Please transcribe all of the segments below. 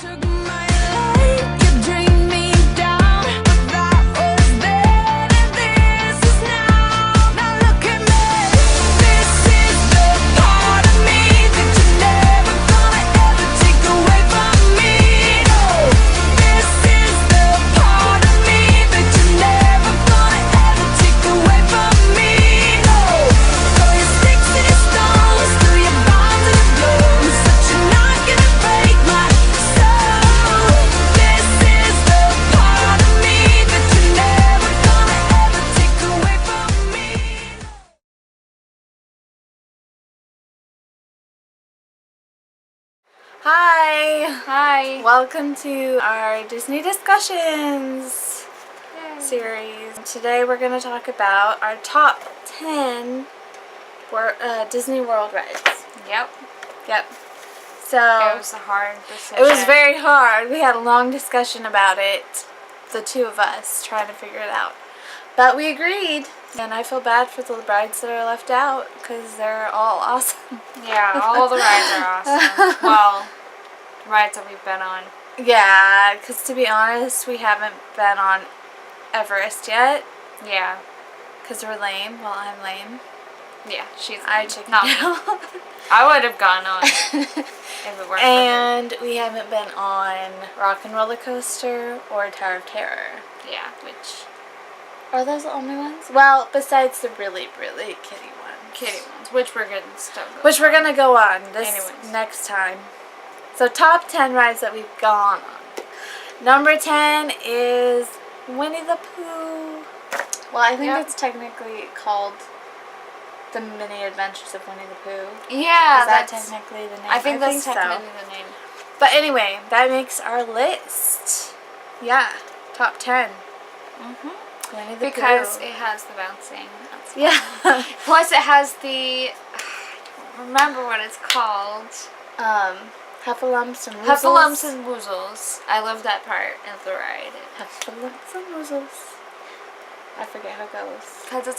Took my life, you drained me down. That was then and this is now. Now look at me. This is the part of me that you're never gonna ever take away from me. No, this is the part of me that you're never gonna ever take away from me. No, throw your sticks and your stones, throw your bombs and your blows, but you're not gonna break my soul. This is the part of me that you're never gonna ever take away from me. Hi! Hi. Welcome to our Disney Discussions series. Today we're going to talk about our top 10 Disney World rides. Yep. Yep. So It was a hard decision. it was very hard. We had a long discussion about it, the two of us, trying to figure it out. But we agreed, and I feel bad for the rides that are left out because they're all awesome. Yeah, all the rides are awesome. Well, rides that we've been on. Yeah, because to be honest, we haven't been on Everest yet Yeah. because we're lame. Well, I'm lame. Yeah, she's I chickened not me. out. I would have gone on if it weren't And we haven't been on Rock and Roller Coaster or Tower of Terror. for her. Yeah, which Are those the only ones? Well, besides the really, really kiddie ones. kitty ones, which we're getting stuck with. Which we're going to go on this Anyways. next time. So top 10 rides that we've gone on. Number 10 is Winnie the Pooh. Well, I think Yep. it's technically called The Mini Adventures of Winnie the Pooh. Yeah, Is that that's technically the name? I think that's so. technically the name. But anyway, that makes our list. Yeah, top 10. Winnie the Because Pooh. it has the bouncing. That's fun. Yeah. Plus, it has the. I don't remember what it's called. Heffalumps and Woozles. Heffalumps and Woozles. I love that part of the ride. Heffalumps and Woozles. I forget how it goes. Because it's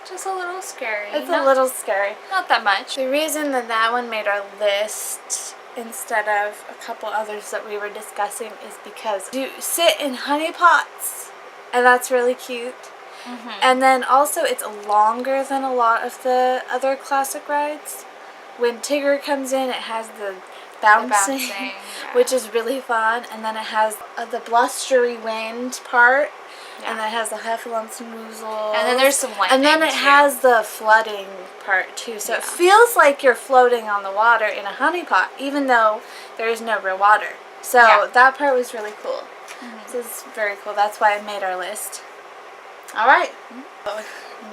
just a little scary. It's Not- a little scary. Not that much. The reason that that one made our list instead of a couple others that we were discussing is because you sit in honey pots, and that's really cute. And then also it's longer than a lot of the other classic rides. When Tigger comes in, it has the bouncing, yeah. which is really fun, and then it has the blustery wind part. Yeah. And then it has the Heffalumps and Woozles. And then there's some lightning, And then it too. has the flooding part too. So it Yeah. feels like you're floating on the water in a honey pot, even though there is no real water. So Yeah. that part was really cool. So it's very cool. That's why I made our list. All right.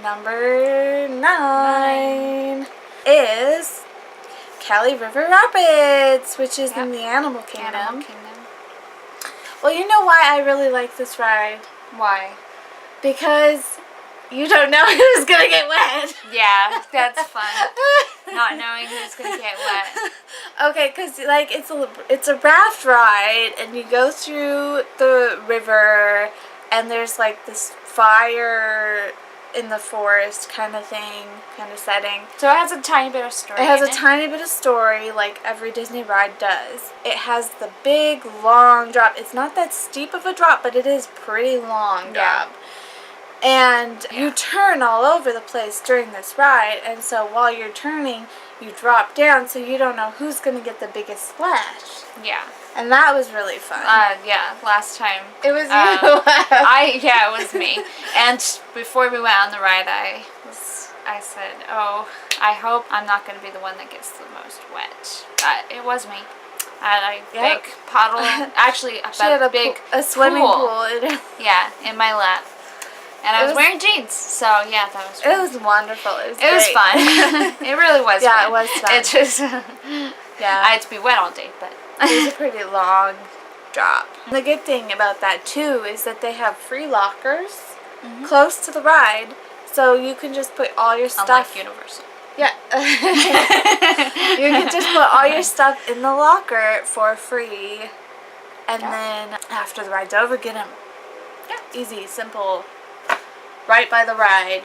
Number 9 is Cali River Rapids, which is in the Animal Kingdom. Animal Kingdom. Well, you know why I really like this ride? Why? Because you don't know who's gonna get wet. Yeah, that's fun. Not knowing who's gonna get wet. Okay, because like it's a raft ride, and you go through the river, and there's like this fire in the forest kind of thing, kind of setting. So it has a tiny bit of story. It has in a tiny bit of story, like every Disney ride does. It has the big, long drop. It's not that steep of a drop, but it is pretty long Yeah. drop. And you turn all over the place during this ride, and so while you're turning, you drop down, so you don't know who's going to get the biggest splash. Yeah. And that was really fun. Yeah. Last time. It was you. It was me. And before we went on the ride, I said, "Oh, I hope I'm not going to be the one that gets the most wet." It was me. I had a big puddle. Actually, She had a swimming pool. Yeah, in my lap. And I was wearing jeans, so yeah, that was fun. It was wonderful. It was great. fun. It really was fun. Yeah, it was fun. It just, Yeah. I had to be wet all day, but. It was a pretty long drop. The good thing about that too is that they have free lockers close to the ride, so you can just put all your stuff. Unlike Universal. Yeah. You can just put all your stuff in the locker for free, and then after the ride's over, get them. Yeah. Easy, simple, right by the ride.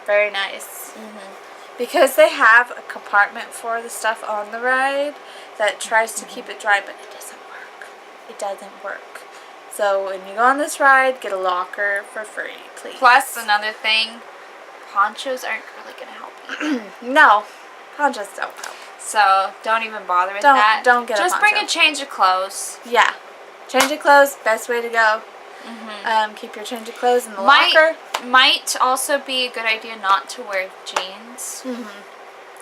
Very nice. because they have a compartment for the stuff on the ride that tries to keep it dry, but it doesn't work. It doesn't work. So when you go on this ride, get a locker for free, please. Plus, another thing, ponchos aren't really going to help you. No, ponchos don't help. So don't even bother with that. Don't get a Just bring poncho. a change of clothes. Yeah. Change of clothes, best way to go. Keep your change of clothes in the locker. Might also be a good idea not to wear jeans.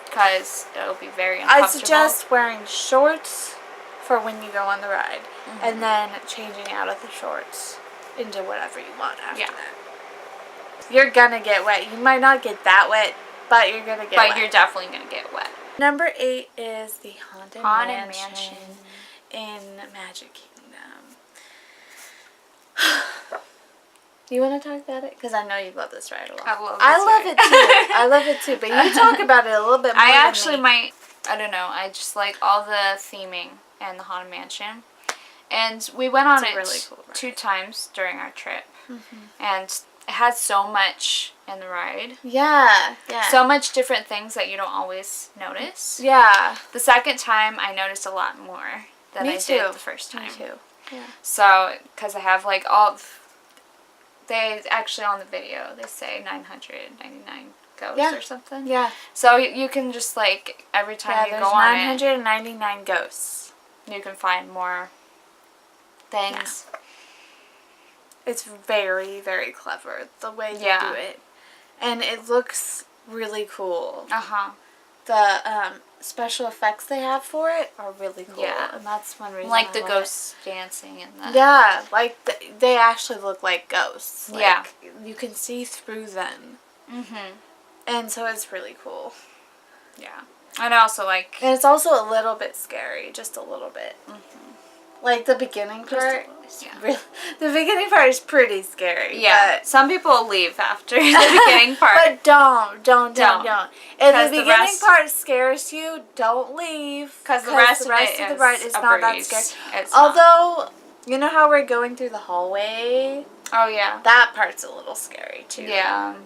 Because it'll be very uncomfortable. I suggest wearing shorts for when you go on the ride. And then changing out of the shorts into whatever you want after that. You're gonna get wet. You might not get that wet, but you're gonna get wet. But you're definitely gonna get wet. Number 8 is the Haunted Mansion in Magic Kingdom. You want to talk about it? Because I know you love this ride a lot. I love it too. I love it too. But you talk about it a little bit more I than actually me. might, I don't know, I just like all the theming and the Haunted Mansion. And we went on It's it a really cool ride. 2 times during our trip. And it had so much in the ride. Yeah. So much different things that you don't always notice. Yeah. The second time, I noticed a lot more than Me I too. did the first time. Me too. Yeah. So, because I have like all, they actually on the video, they say 999 ghosts or something. Yeah. So you can just like, every time you there's go on 999 ghosts. you can find more things. It's very, very clever the way they Yeah. do it. And it looks really cool. Uh-huh. The special effects they have for it are really cool. Yeah. And that's one reason Like I the love ghosts dancing and the... it. Yeah, like they actually look like ghosts. Like, Yeah. you can see through them. Mm-hmm. And so it's really cool. Yeah. And I also like... And it's also a little bit scary, just a little bit. Like the beginning part. The beginning part is pretty scary. Yeah. But, Some people leave after the beginning part. but don't. If Because the the beginning rest- part scares you, don't leave. Because the rest of the ride is a not that breeze. scary. It's not. Although, you know how we're going through the hallway? Oh, yeah. That part's a little scary too. Yeah. Oh,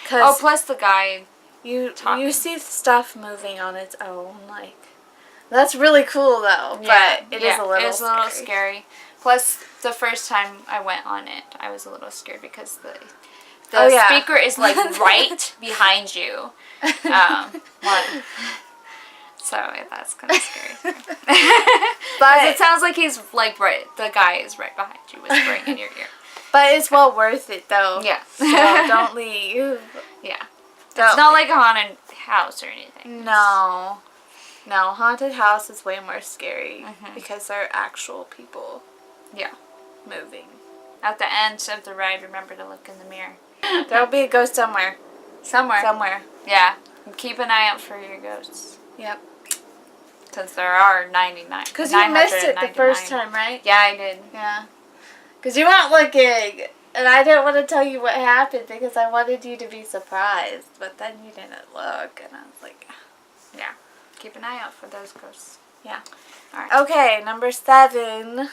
Because plus the guy... you talking. see stuff moving on its own, like... That's really cool though, but it is a little It's a little scary. Plus, the first time I went on it, I was a little scared because the speaker is like right behind you. So that's kind of scary. But It sounds like he's like right. The guy is right behind you, whispering in your ear. But it's well worth it though. Yeah. So don't leave. Yeah. Don't It's not like a haunted house or anything. No. Haunted house is way more scary because they're actual people Yeah. moving. At the end of the ride, remember to look in the mirror. There'll be a ghost somewhere. Somewhere. Yeah. Keep an eye out for your ghosts. Yep. Since there are 99. Because you missed it the 999. first time, right? Yeah, I did. Yeah. Because you weren't looking. And I didn't want to tell you what happened because I wanted you to be surprised. But then you didn't look. And I was like... Yeah. Keep an eye out for those ghosts. Yeah. Alright. Okay, number 7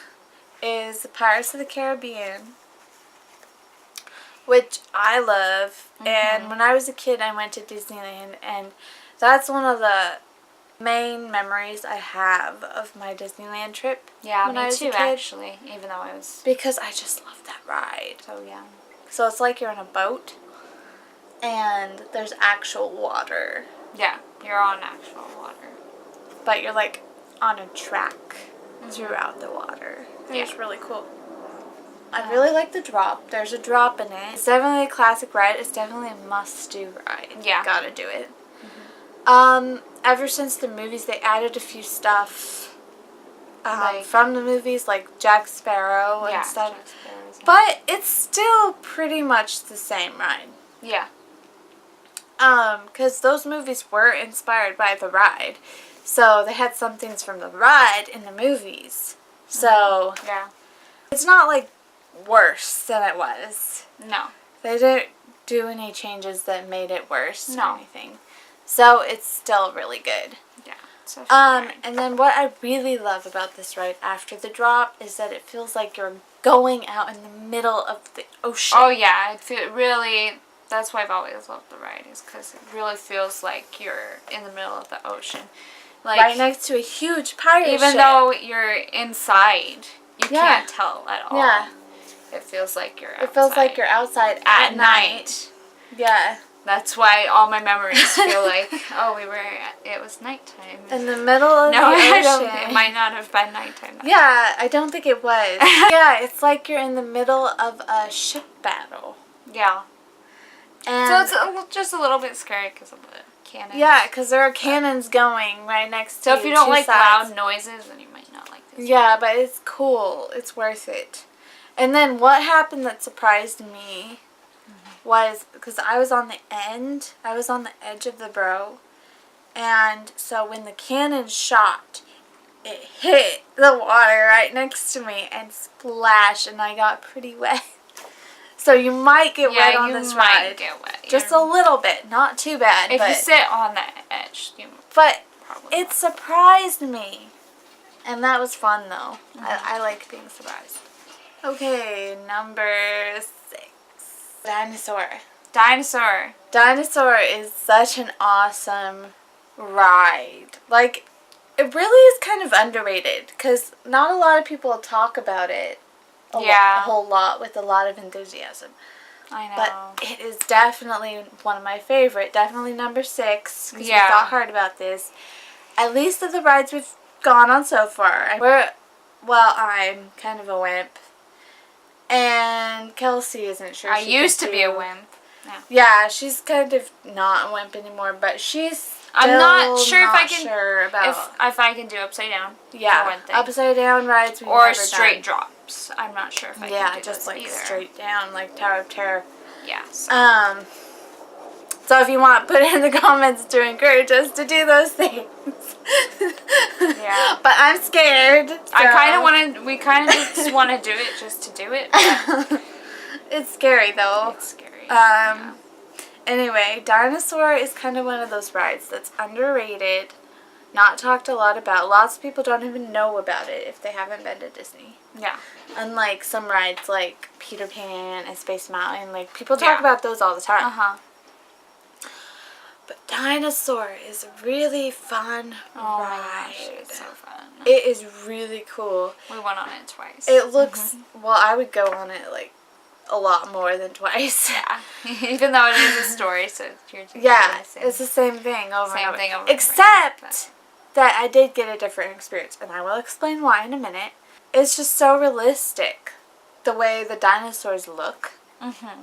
is Pirates of the Caribbean, which I love. And when I was a kid, I went to Disneyland, and that's one of the main memories I have of my Disneyland trip. Yeah, when I me was a too, kid. actually. Even though I was Because I just love that ride. so young. So it's like you're on a boat, and there's actual water, Yeah, you're on actual water. but you're like on a track throughout the water. It's Yeah. really cool. I really like the drop. There's a drop in it. It's definitely a classic ride. It's definitely a must-do ride. Yeah. Gotta do it. Ever since the movies, they added a few stuff from the movies, like Jack Sparrow and stuff. Jack Sparrow's in it. But it's still pretty much the same ride. Yeah. Because those movies were inspired by the ride. So they had some things from the ride in the movies. So Yeah. it's not like worse than it was. No. They didn't do any changes that made it worse No. or anything. So it's still really good. Yeah. It's a fun ride. And then what I really love about this ride after the drop is that it feels like you're going out in the middle of the ocean. Oh yeah, it really That's why I've always loved the ride, is because it really feels like you're in the middle of the ocean. Like, right next to a huge pirate even ship. though you're inside, you Yeah. can't tell at all. Yeah. It feels like you're outside. It feels like you're outside at night. Yeah. That's why all my memories feel like, oh, it was nighttime. In the middle of No, the I ocean. don't, it might not have been nighttime. Yeah, I don't think it was. Yeah, it's like you're in the middle of a ship battle. Yeah. And So it's just a little bit scary because of the cannons. yeah, because there are cannons going right next to So if you don't two like sides. loud noises, then you might not like this. Yeah, but it's cool. It's worth it. And then what happened that surprised me was, because I was on the edge of the bro, and so when the cannon shot, it hit the water right next to me and splashed, and I got pretty wet. So you might get wet on this ride. You might get wet. Just a little bit, not too bad. If but, you sit on the edge, you but probably it surprised me. And that was fun, though. I like being surprised. Okay, number 6. Dinosaur. Dinosaur. Dinosaur is such an awesome ride. Like, it really is kind of underrated, because not a lot of people talk about it a whole lot with a lot of enthusiasm. I know. But it is definitely one of my favorite. Definitely number 6, because we Yeah. thought hard about this. At least of the rides we've gone on so far. I'm kind of a wimp. And Kelsey isn't sure. I she used could to be a do- wimp. Yeah, she's kind of not a wimp anymore, but she's I'm not still sure if I not can sure about if I can do upside down. yeah, for one thing. upside down rides we've or never straight done. drops. I'm not sure if I Yeah, can do just those like either. straight down, like Tower of Terror. Yeah. So. So if you want, put it in the comments to encourage us to do those things. Yeah. But I'm scared. We kind of just want to do it just to do it. But It's scary though. it's scary. Yeah. Anyway, Dinosaur is kind of one of those rides that's underrated, not talked a lot about. Lots of people don't even know about it if they haven't been to Disney. Yeah. Unlike some rides like Peter Pan and Space Mountain, like people talk about those all the time. Uh-huh. But Dinosaur is a really fun Oh ride. my gosh, it's so fun. It is really cool. We went on it twice. It looks, well, I would go on it like a lot more than twice. Yeah. Even though it is a story, so you're just Yeah, doing the same. it's the same thing over Same and over. thing over and over Except again, that I did get a different experience, and I will explain why in a minute. It's just so realistic, the way the dinosaurs look. Mm-hmm.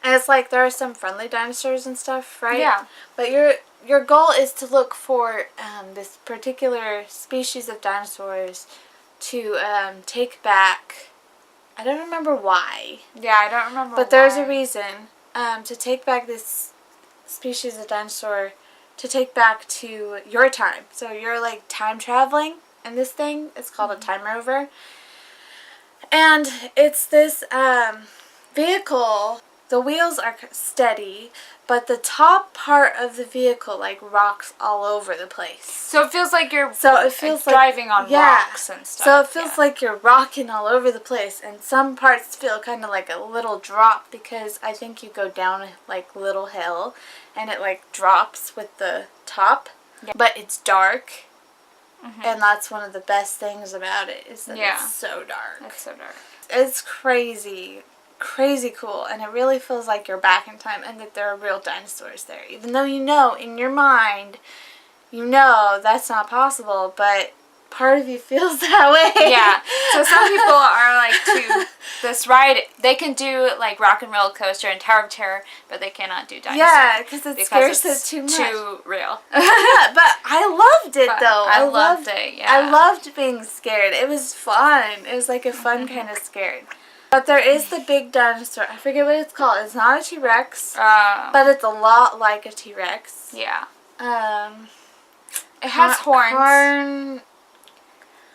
And it's like there are some friendly dinosaurs and stuff, right? Yeah. But your goal is to look for this particular species of dinosaurs to take back. I don't remember why. Yeah, I don't remember. But there's a why. reason to take back this species of dinosaur, to take back to your time. So you're like time traveling in this thing. It's called a time rover. And it's this vehicle. The wheels are steady, but the top part of the vehicle like rocks all over the place. So it feels like you're driving on rocks and stuff. So it feels like you're rocking all over the place, and some parts feel kind of like a little drop because I think you go down a like little hill and it like drops with the top. Yeah. But it's dark. Mm-hmm. And that's one of the best things about it is that Yeah. it's so dark. It's so dark. It's crazy cool, and it really feels like you're back in time and that there are real dinosaurs there, even though you know in your mind that's not possible, but part of you feels that way. Yeah. So some people are like to this ride, they can do like Rock and Roller Coaster and Tower of Terror, but they cannot do Dinosaur. Yeah, because it scares it too much. Too real. Yeah, but I loved it though. I loved it, yeah. I loved being scared. It was fun. It was like a fun kind of scared. But there is the big dinosaur. I forget what it's called. It's not a T-Rex, but it's a lot like a T-Rex. Yeah. It has horns.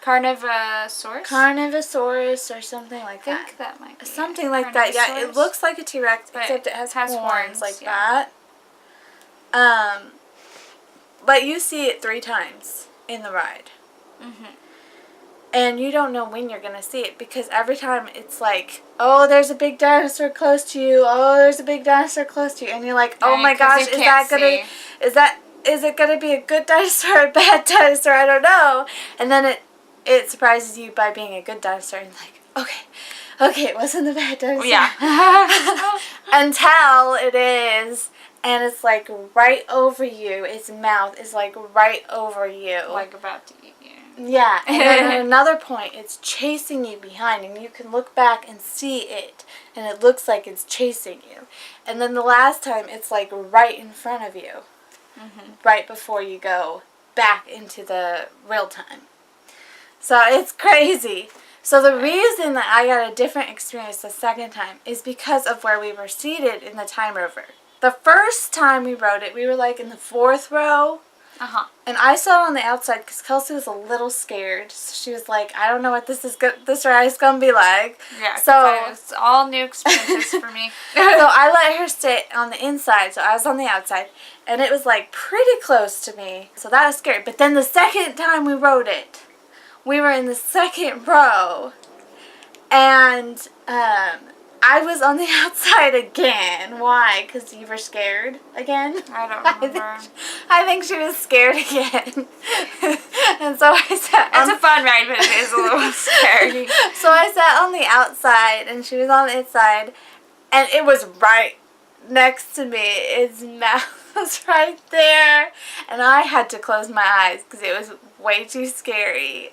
Carnivosaurus? Carnivosaurus or something like I that. think that might be Something like that. Yeah, it Carnivosaurus. looks like a T-Rex, But except it has has horns like yeah. that. But you see it 3 times in the ride. Mm-hmm. And you don't know when you're going to see it because every time it's like, oh, there's a big dinosaur close to you. Oh, there's a big dinosaur close to you. And you're like, oh my gosh, is it going to be a good dinosaur or a bad dinosaur? I don't know. And then it surprises you by being a good dinosaur and like, okay, it wasn't a bad dinosaur. Yeah. Until it is. And it's like right over you. Its mouth is like right over you. Like about to eat you. Yeah. And then at another point, it's chasing you behind. And you can look back and see it. And it looks like it's chasing you. And then the last time, it's like right in front of you. Mm-hmm. Right before you go back into the real time. So it's crazy. So the reason that I got a different experience the second time is because of where we were seated in the Time Rover. The first time we rode it, we were like in the 4th row. Uh-huh. And I sat on the outside because Kelsey was a little scared. So she was like, I don't know what this ride is going to be like. Yeah, so it's all new experiences for me. So I let her sit on the inside, so I was on the outside. And it was like pretty close to me. So that was scary. But then the second time we rode it, we were in the 2nd row. And I was on the outside again. Why? Because you were scared again? I don't remember. I think she was scared again. And so I sat It's a fun ride, but it is a little scary. So I sat on the outside, and she was on the inside, and it was right next to me. Its mouth was right there. And I had to close my eyes because it was way too scary.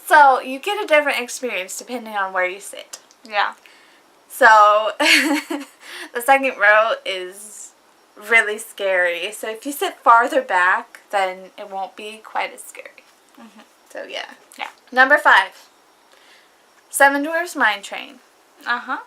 So you get a different experience depending on where you sit. Yeah. So the 2nd row is really scary. So if you sit farther back, then it won't be quite as scary. Mm-hmm. So yeah. Yeah. Number 5. Seven Dwarfs Mine Train. Uh-huh.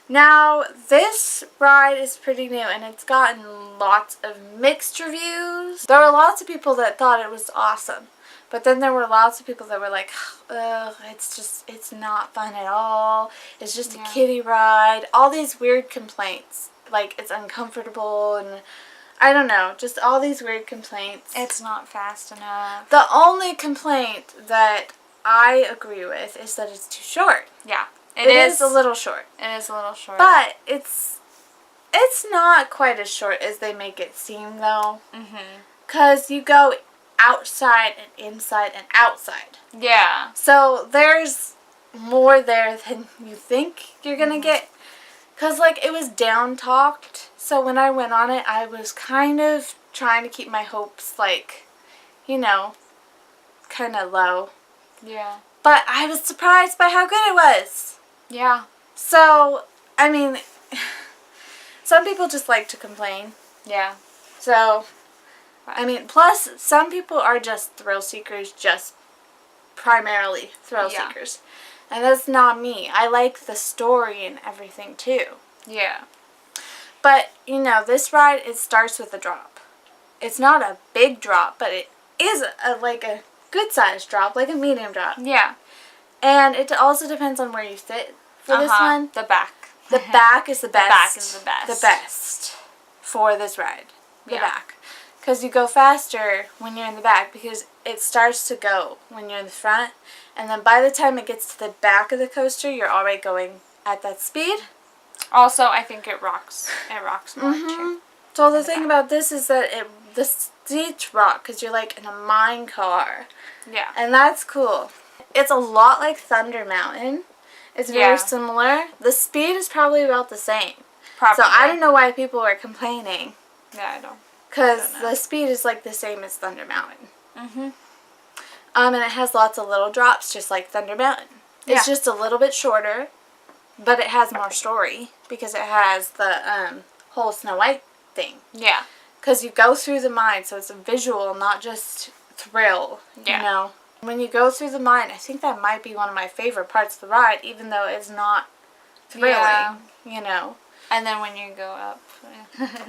Now, this ride is pretty new, and it's gotten lots of mixed reviews. There were lots of people that thought it was awesome. But then there were lots of people that were like, ugh, it's not fun at all. It's just a kiddie ride. All these weird complaints. Like, it's uncomfortable and I don't know. Just all these weird complaints. It's not fast enough. The only complaint that I agree with is that it's too short. Yeah. It is a little short. It is a little short. But it's not quite as short as they make it seem, though. Mm-hmm. Because you go outside and inside and outside. Yeah. So there's more there than you think you're going to get. Because, like, it was down-talked. So when I went on it, I was kind of trying to keep my hopes, like, you know, kind of low. Yeah. But I was surprised by how good it was. Yeah. So, I mean, some people just like to complain. Yeah. So, I mean, plus, some people are just thrill seekers, just primarily thrill seekers. And that's not me. I like the story and everything, too. Yeah. But, you know, this ride, it starts with a drop. It's not a big drop, but it is like a good-sized drop, like a medium drop. Yeah. And it also depends on where you sit for this one. The back. The back is the best. The back is the best. The best for this ride. The back. Because you go faster when you're in the back because it starts to go when you're in the front. And then by the time it gets to the back of the coaster, you're already going at that speed. Also, I think it rocks. It rocks more, too. So the thing about this is that the seats rock because you're like in a mine car. Yeah. And that's cool. It's a lot like Thunder Mountain. It's very similar. The speed is probably about the same. Probably. So I don't know why people are complaining. Yeah, I don't. Because the speed is like the same as Thunder Mountain. Mm-hmm. And it has lots of little drops just like Thunder Mountain. It's just a little bit shorter, but it has more story because it has the whole Snow White thing. Yeah. Because you go through the mine, so it's a visual, not just thrill, you know. When you go through the mine, I think that might be one of my favorite parts of the ride, even though it's not thrilling, you know. And then when you go up.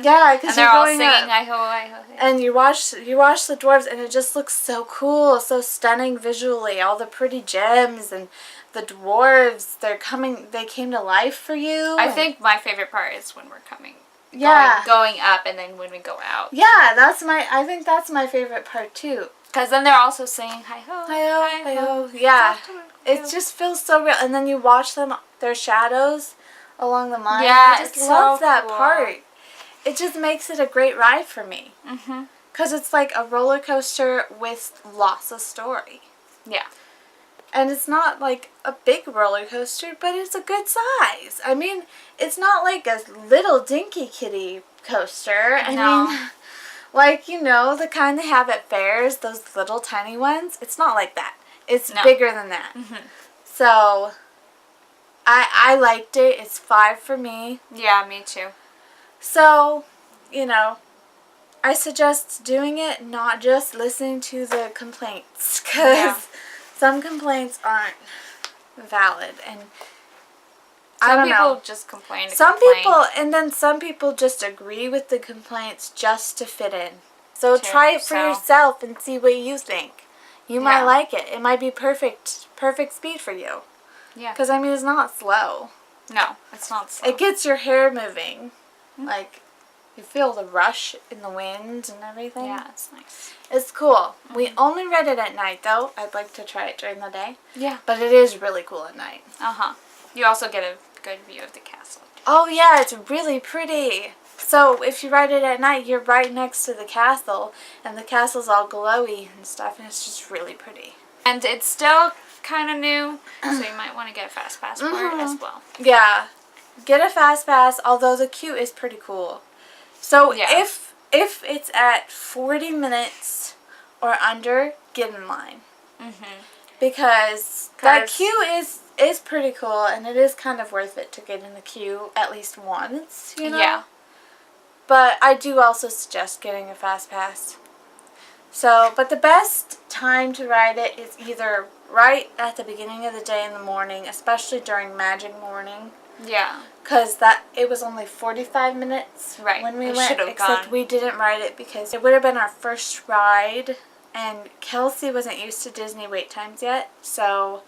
Yeah, because they're all singing, I-ho, I-ho. And you watch the dwarves, and it just looks so cool, so stunning visually. All the pretty gems and the dwarves, they came to life for you. I think my favorite part is when we're coming. Yeah. Going up, and then when we go out. Yeah, I think that's my favorite part too. Because then they're also saying hi-ho, Hi-ho, hi-ho. Yeah. It just feels so real. And then you watch them, their shadows along the line. Yeah, I just it's love so that cool. part. It just makes it a great ride for me. Mm-hmm. Because it's like a roller coaster with lots of story. Yeah. And it's not like a big roller coaster, but it's a good size. I mean, it's not like a little dinky kitty coaster. I mean, like, you know, the kind they have at fairs, those little tiny ones. It's not like that. It's bigger than that. Mm-hmm. So, I liked it. It's 5 for me. Yeah, me too. So, you know, I suggest doing it, not just listening to the complaints. Because some complaints aren't valid. And I don't know. Some people just complain to Some complain. people, and then some people just agree with the complaints just to fit in. So try it for yourself and see what you think. You might like it. It might be perfect speed for you. Yeah. Because, I mean, it's not slow. No, it's not slow. It gets your hair moving. Like, you feel the rush in the wind and everything. Yeah, it's nice. It's cool. We only read it at night, though. I'd like to try it during the day. Yeah. But it is really cool at night. Uh-huh. You also get a good view of the castle. Oh, yeah, it's really pretty. So, if you ride it at night, you're right next to the castle, and the castle's all glowy and stuff, and it's just really pretty. And it's still kind of new, so you might want to get a fast pass for it as well. Yeah. Get a fast pass, although the queue is pretty cool. So, if it's at 40 minutes or under, get in line. Mm-hmm. Because that queue is pretty cool, and it is kind of worth it to get in the queue at least once, you know? Yeah. But I do also suggest getting a fast pass. So, but the best time to ride it is either right at the beginning of the day in the morning, especially during Magic Morning. Yeah. Because it was only 45 minutes when we went, except we didn't ride it because it would have been our first ride, and Kelsey wasn't used to Disney wait times yet, so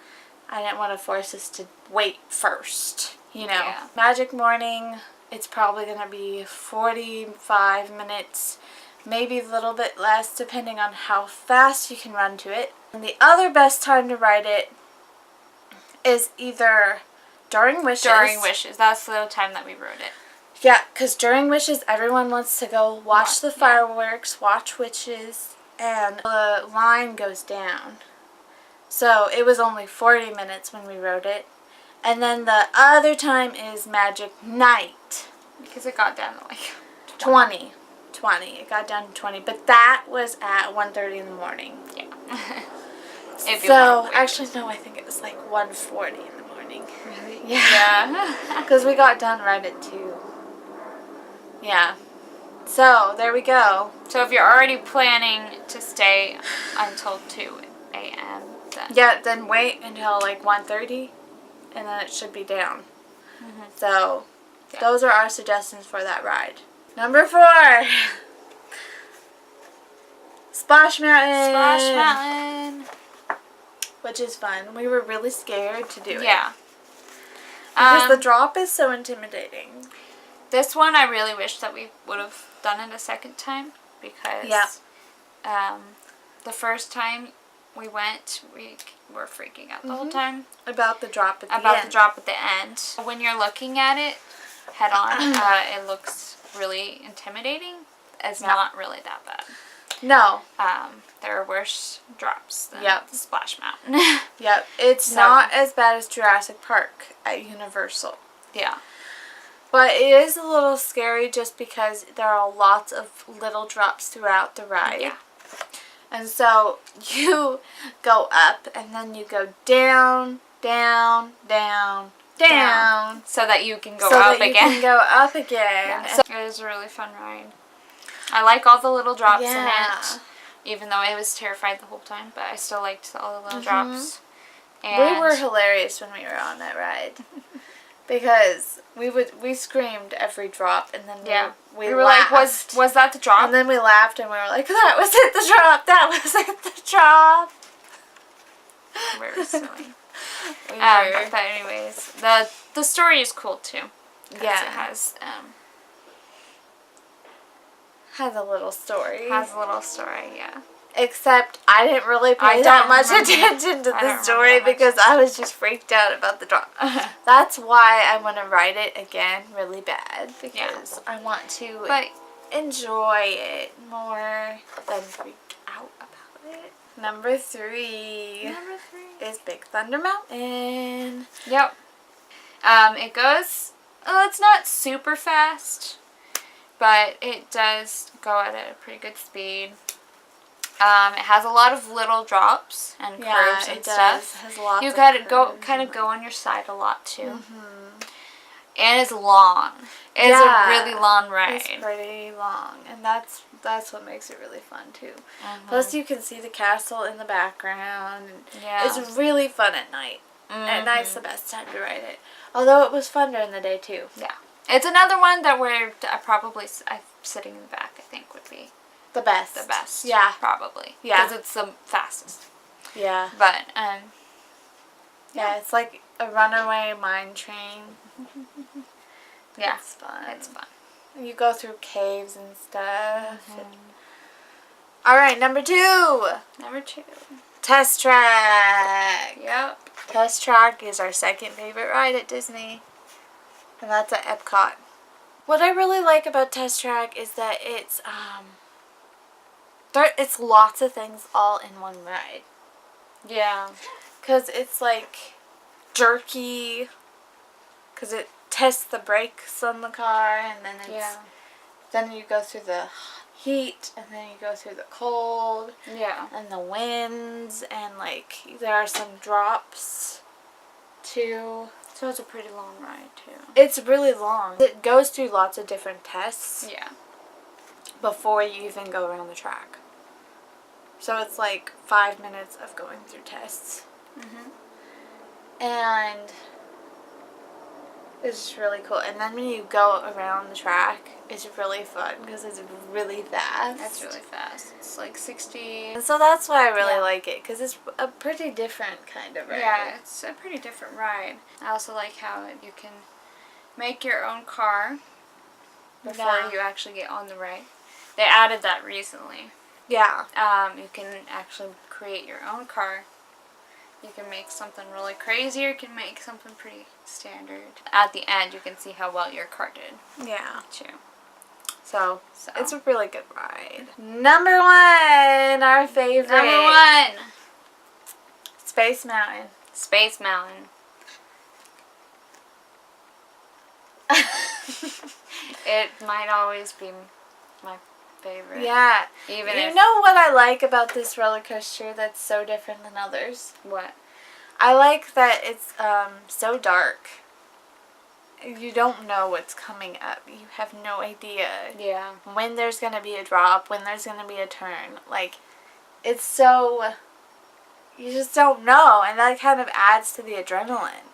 I didn't want to force us to wait first, you know. Yeah. Magic Morning, it's probably going to be 45 minutes, maybe a little bit less depending on how fast you can run to it. And the other best time to ride it is either during Wishes. During Wishes. That's the time that we rode it. Yeah, because during Wishes, everyone wants to go watch the fireworks, watch Wishes, and the line goes down. So it was only 40 minutes when we rode it. And then the other time is Magic Night. Because it got down to like 20. It got down to 20. But that was at 1:30 in the morning. Yeah. So, actually, no, I think it was like 1:40 in the morning. Really? Yeah. Because we got done right at 2. Yeah. So, there we go. So if you're already planning to stay until 2 a.m., then... Yeah, then wait until like 1:30, and then it should be down. Mm-hmm. So, those are our suggestions for that ride. Number 4. Splash Mountain. Splash Mountain. Which is fun. We were really scared to do it. Yeah. Because the drop is so intimidating. This one I really wish that we would have done it a second time. Because the first time we went, we were freaking out the whole time. About the drop at the end. About the drop at the end. When you're looking at it head on, it looks really intimidating. It's not really that bad. No. There are worse drops than the Splash Mountain. Yep. It's not as bad as Jurassic Park at Universal. Yeah. But it is a little scary just because there are lots of little drops throughout the ride. Yeah. And so you go up and then you go down, down, down, down. So that you can go up again. Can go up again. Yeah. So it is a really fun ride. I like all the little drops in it. Even though I was terrified the whole time, but I still liked all the little drops. And we were hilarious when we were on that ride. Because we screamed every drop, and then we were laughed. like, was that the drop? And then we laughed and we were like, that wasn't the drop, that wasn't the drop. We were silly. We were. But anyways, the story is cool too. Yeah. It has a little story. Has a little story, yeah. Except I didn't really I pay that don't much remember. attention to I don't the remember story that much. because I was just freaked out about the drop. That's why I want to write it again really bad because I want to But enjoy it more than freak out about it. Number 3 number 3. is Big Thunder Mountain. Yep. It goes, it's not super fast, but it does go at a pretty good speed. It has a lot of little drops and curves and stuff. It has lots You of gotta go, curves kind and, of go on your side a lot too. And it's long. It's Yeah, a really long ride. It's pretty long, and that's what makes it really fun too. Plus, you can see the castle in the background. And Yeah. it's really fun at night. At night's the best time to ride it. Although it was fun during the day too. Yeah. It's another one that we're probably sitting in the back, I think, would be The best. the best. Yeah. Probably. Yeah. Because it's the fastest. Yeah. But, Yeah, it's like a runaway mine train. yeah. It's fun. It's fun. You go through caves and stuff. Alright, number 2. Number 2. Test Track. Yep. Test Track is our second favorite ride at Disney. And that's at Epcot. What I really like about Test Track is that it's lots of things all in one ride. Yeah. Because it's like jerky. Because it tests the brakes on the car. And then then you go through the heat. And then you go through the cold. Yeah. And the winds. And like there are some drops too. So it's a pretty long ride, too. It's really long. It goes through lots of different tests Yeah. before you even go around the track. So it's like 5 minutes of going through tests. And it's just really cool. And then when you go around the track, it's really fun because it's really fast. That's really fast. It's like 60. And so that's why I really Yeah. like it because it's a pretty different kind of ride. Yeah, it's a pretty different ride. I also like how you can make your own car before you actually get on the ride. They added that recently. Yeah. You can actually create your own car. You can make something really crazy or you can make something pretty standard. At the end, you can see how well your car did, Yeah. too. So, So. it's a really good ride. Number 1, our favorite. Number 1, Space Mountain. Space Mountain. It might always be my favorite. Yeah. Even You if... know what I like about this roller coaster that's so different than others? What? I like that it's so dark. You don't know what's coming up. You have no idea Yeah. when there's going to be a drop, when there's going to be a turn. Like, it's so... You just don't know, and that kind of adds to the adrenaline.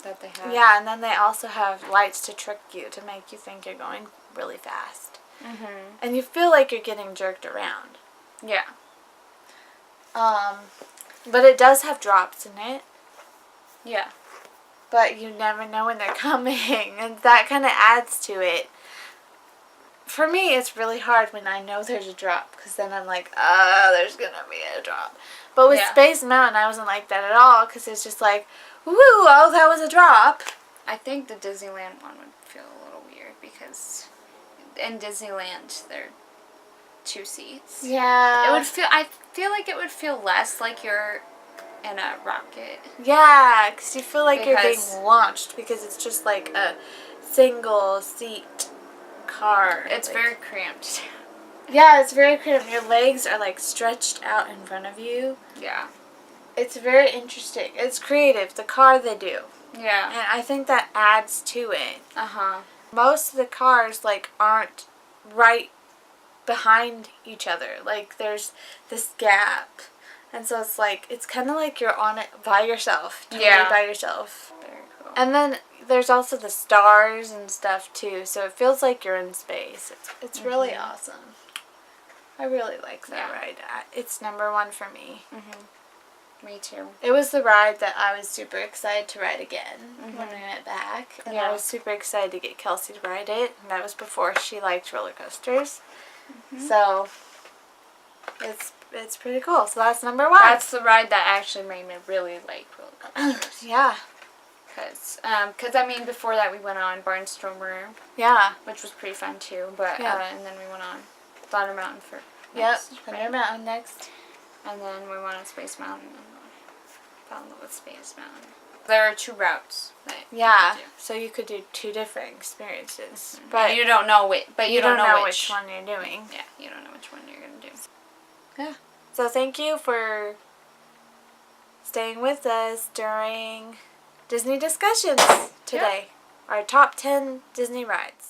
That they have. Yeah, and then they also have lights to trick you, to make you think you're going really fast. And you feel like you're getting jerked around. Yeah. But it does have drops in it. Yeah. But you never know when they're coming, and that kind of adds to it. For me, it's really hard when I know there's a drop, because then I'm like, there's going to be a drop. But with Space Mountain, I wasn't like that at all, because it's just like, woo, oh, that was a drop. I think the Disneyland one would feel a little weird, because in Disneyland, there are 2 seats. Yeah. It would feel, I feel like it would feel less like you're in a rocket. Yeah, because you feel like you're Because- being launched, because it's just like a single seat car. It's like, very cramped. Yeah, it's very creative. Your legs are like stretched out in front of you. Yeah. It's very interesting. It's creative. The car they do. Yeah. And I think that adds to it. Uh-huh. Most of the cars like aren't right behind each other. Like there's this gap. And so it's like, it's kind of like you're on it by yourself. Totally by yourself. Very cool. And then there's also the stars and stuff too. So it feels like you're in space. It's really awesome. I really like that ride. It's number 1 for me. Me too. It was the ride that I was super excited to ride again when we went back. And I was super excited to get Kelsey to ride it. And that was before she liked roller coasters. So it's it's pretty cool. So that's number 1. That's the ride that actually made me really like roller coasters. Yeah. Cause I mean, before that we went on Barnstormer, Yeah. which was pretty fun too. But Yeah. and then we went on Thunder Mountain for Yep. next, Thunder right? Mountain next. And then we went on Space Mountain and fell in love with Space Mountain. There are 2 routes that Yeah. you can do. So you could do 2 different experiences. But But you don't know it. But you don't know which. which one you're doing. Yeah, you don't know which one you're gonna do. Yeah. So thank you for staying with us during Disney discussions today. Our top 10 Disney rides.